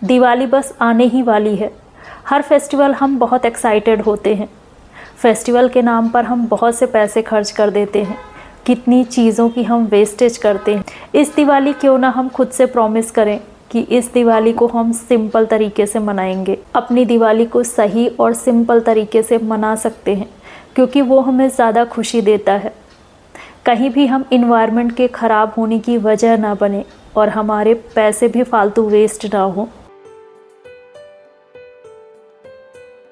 दिवाली बस आने ही वाली है। हर फेस्टिवल हम बहुत एक्साइटेड होते हैं। फेस्टिवल के नाम पर हम बहुत से पैसे खर्च कर देते हैं, कितनी चीज़ों की हम वेस्टेज करते हैं। इस दिवाली क्यों ना हम खुद से प्रॉमिस करें कि इस दिवाली को हम सिंपल तरीके से मनाएंगे। अपनी दिवाली को सही और सिंपल तरीके से मना सकते हैं, क्योंकि वो हमें ज़्यादा खुशी देता है। कहीं भी हम इन्वायरमेंट के ख़राब होने की वजह ना बने और हमारे पैसे भी फालतू वेस्ट ना हो।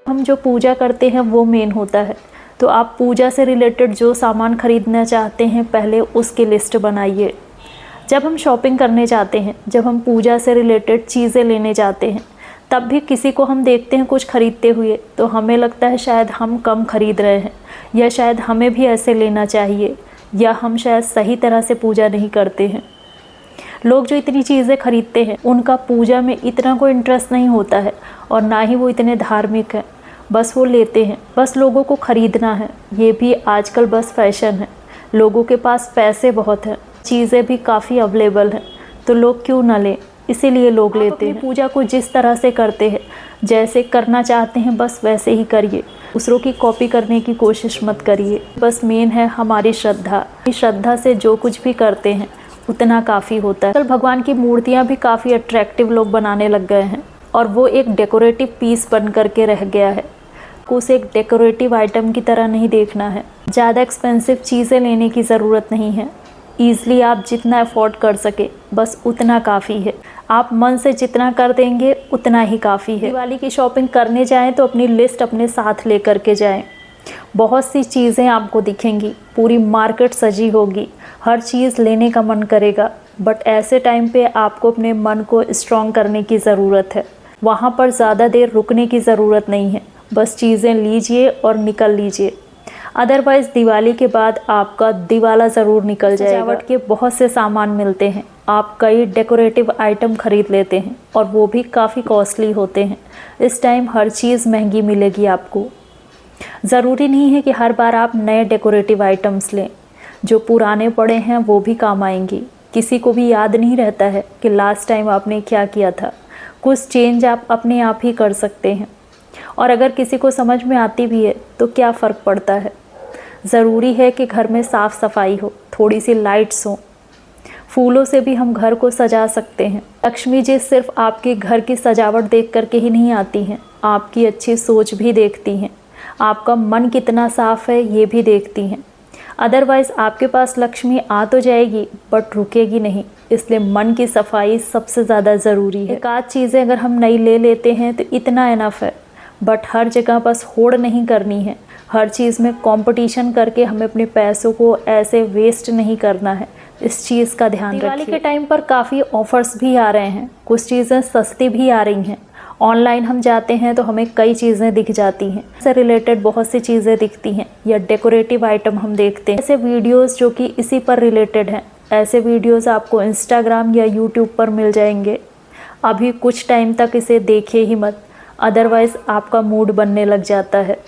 हम जो पूजा करते हैं वो मेन होता है, तो आप पूजा से रिलेटेड जो सामान खरीदना चाहते हैं पहले उसकी लिस्ट बनाइए। जब हम शॉपिंग करने जाते हैं, जब हम पूजा से रिलेटेड चीज़ें लेने जाते हैं, तब भी किसी को हम देखते हैं कुछ खरीदते हुए तो हमें लगता है शायद हम कम खरीद रहे हैं, या शायद हमें भी ऐसे लेना चाहिए, या हम शायद सही तरह से पूजा नहीं करते हैं। लोग जो इतनी चीज़ें खरीदते हैं उनका पूजा में इतना कोई इंटरेस्ट नहीं होता है और ना ही वो इतने धार्मिक हैं। बस वो लेते हैं, बस लोगों को ख़रीदना है। ये भी आजकल बस फैशन है। लोगों के पास पैसे बहुत हैं, चीज़ें भी काफ़ी अवेलेबल हैं, तो लोग क्यों ना लें, इसीलिए लोग लेते हैं। पूजा को जिस तरह से करते हैं, जैसे करना चाहते हैं बस वैसे ही करिए। दूसरों की कॉपी करने की कोशिश मत करिए। बस मेन है हमारी श्रद्धा। श्रद्धा से जो कुछ भी करते हैं उतना काफ़ी होता है। कल भगवान की मूर्तियाँ भी काफ़ी अट्रैक्टिव लोग बनाने लग गए हैं और वो एक डेकोरेटिव पीस बन करके रह गया है। उसे एक डेकोरेटिव आइटम की तरह नहीं देखना है। ज़्यादा एक्सपेंसिव चीज़ें लेने की ज़रूरत नहीं है। ईज़िली आप जितना अफोर्ड कर सके बस उतना काफ़ी है। आप मन से जितना कर देंगे उतना ही काफ़ी है। दिवाली की शॉपिंग करने जाएं तो अपनी लिस्ट अपने साथ ले करके जाएं। बहुत सी चीज़ें आपको दिखेंगी, पूरी मार्केट सजी होगी, हर चीज़ लेने का मन करेगा, बट ऐसे टाइम पे आपको अपने मन को स्ट्रॉन्ग करने की ज़रूरत है। वहाँ पर ज़्यादा देर रुकने की ज़रूरत नहीं है, बस चीज़ें लीजिए और निकल लीजिए। अदरवाइज़ दिवाली के बाद आपका दिवाला ज़रूर निकल जाएगा। सजावट के बहुत से सामान मिलते हैं, आप कई डेकोरेटिव आइटम ख़रीद लेते हैं और वो भी काफ़ी कॉस्टली होते हैं। इस टाइम हर चीज़ महंगी मिलेगी आपको। ज़रूरी नहीं है कि हर बार आप नए डेकोरेटिव आइटम्स लें, जो पुराने पड़े हैं वो भी काम आएंगी। किसी को भी याद नहीं रहता है कि लास्ट टाइम आपने क्या किया था। कुछ चेंज आप अपने आप ही कर सकते हैं, और अगर किसी को समझ में आती भी है तो क्या फ़र्क पड़ता है। ज़रूरी है कि घर में साफ़ सफाई हो, थोड़ी सी लाइट्स हो। फूलों से भी हम घर को सजा सकते हैं। लक्ष्मी जी सिर्फ आपके घर की सजावट देख करके ही नहीं आती हैं, आपकी अच्छी सोच भी देखती हैं, आपका मन कितना साफ़ है ये भी देखती हैं। अदरवाइज़ आपके पास लक्ष्मी आ तो जाएगी बट रुकेगी नहीं, इसलिए मन की सफाई सबसे ज़्यादा ज़रूरी है। एक आध चीज़ें अगर हम नई ले लेते हैं तो इतना इनफ है, बट हर जगह बस होड़ नहीं करनी है। हर चीज़ में कंपटीशन करके हमें अपने पैसों को ऐसे वेस्ट नहीं करना है। इस चीज़ का ध्यान रखिए। दिवाली के टाइम पर काफ़ी ऑफ़र्स भी आ रहे हैं, कुछ चीज़ें सस्ती भी आ रही हैं। ऑनलाइन हम जाते हैं तो हमें कई चीज़ें दिख जाती हैं, इससे रिलेटेड बहुत सी चीज़ें दिखती हैं, या डेकोरेटिव आइटम हम देखते हैं। ऐसे वीडियोस जो कि इसी पर रिलेटेड हैं, ऐसे वीडियोस आपको इंस्टाग्राम या यूट्यूब पर मिल जाएंगे। अभी कुछ टाइम तक इसे देखिए ही मत, अदरवाइज़ आपका मूड बनने लग जाता है।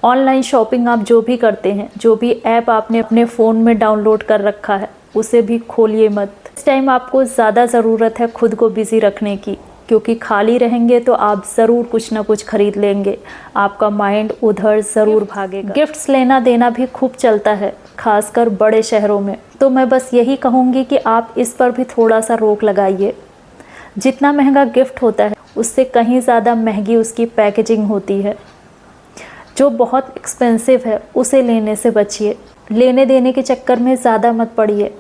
ऑनलाइन शॉपिंग आप जो भी करते हैं, जो भी ऐप आपने अपने फ़ोन में डाउनलोड कर रखा है उसे भी खोलिए मत। इस टाइम आपको ज़्यादा ज़रूरत है खुद को बिज़ी रखने की, क्योंकि खाली रहेंगे तो आप ज़रूर कुछ ना कुछ ख़रीद लेंगे, आपका माइंड उधर ज़रूर भागेगा। गिफ्ट्स लेना देना भी खूब चलता है, खासकर बड़े शहरों में। तो मैं बस यही कहूँगी कि आप इस पर भी थोड़ा सा रोक लगाइए। जितना महंगा गिफ्ट होता है उससे कहीं ज़्यादा महंगी उसकी पैकेजिंग होती है। जो बहुत एक्सपेंसिव है उसे लेने से बचिए। लेने देने के चक्कर में ज़्यादा मत पड़िए,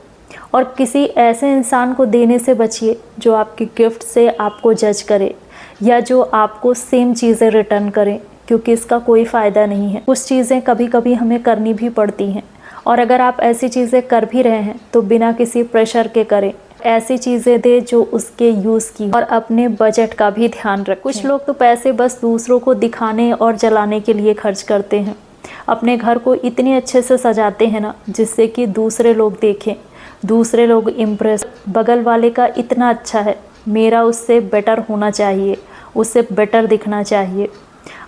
और किसी ऐसे इंसान को देने से बचिए जो आपकी गिफ्ट से आपको जज करे, या जो आपको सेम चीज़ें रिटर्न करें, क्योंकि इसका कोई फ़ायदा नहीं है। कुछ चीज़ें कभी कभी हमें करनी भी पड़ती हैं, और अगर आप ऐसी चीज़ें कर भी रहे हैं तो बिना किसी प्रेशर के करें। ऐसी चीज़ें दे जो उसके यूज़ की, और अपने बजट का भी ध्यान रखें। कुछ लोग तो पैसे बस दूसरों को दिखाने और जलाने के लिए खर्च करते हैं। अपने घर को इतने अच्छे से सजाते हैं ना, जिससे कि दूसरे लोग देखें, दूसरे लोग इम्प्रेस। बगल वाले का इतना अच्छा है, मेरा उससे बेटर होना चाहिए, उससे बेटर दिखना चाहिए।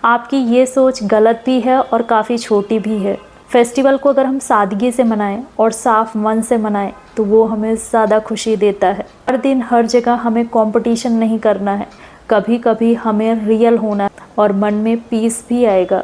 आपकी ये सोच गलत भी है और काफ़ी छोटी भी है। फेस्टिवल को अगर हम सादगी से मनाएं और साफ मन से मनाएं तो वो हमें ज़्यादा खुशी देता है। हर दिन हर जगह हमें कंपटीशन नहीं करना है, कभी कभी हमें रियल होना है और मन में पीस भी आएगा।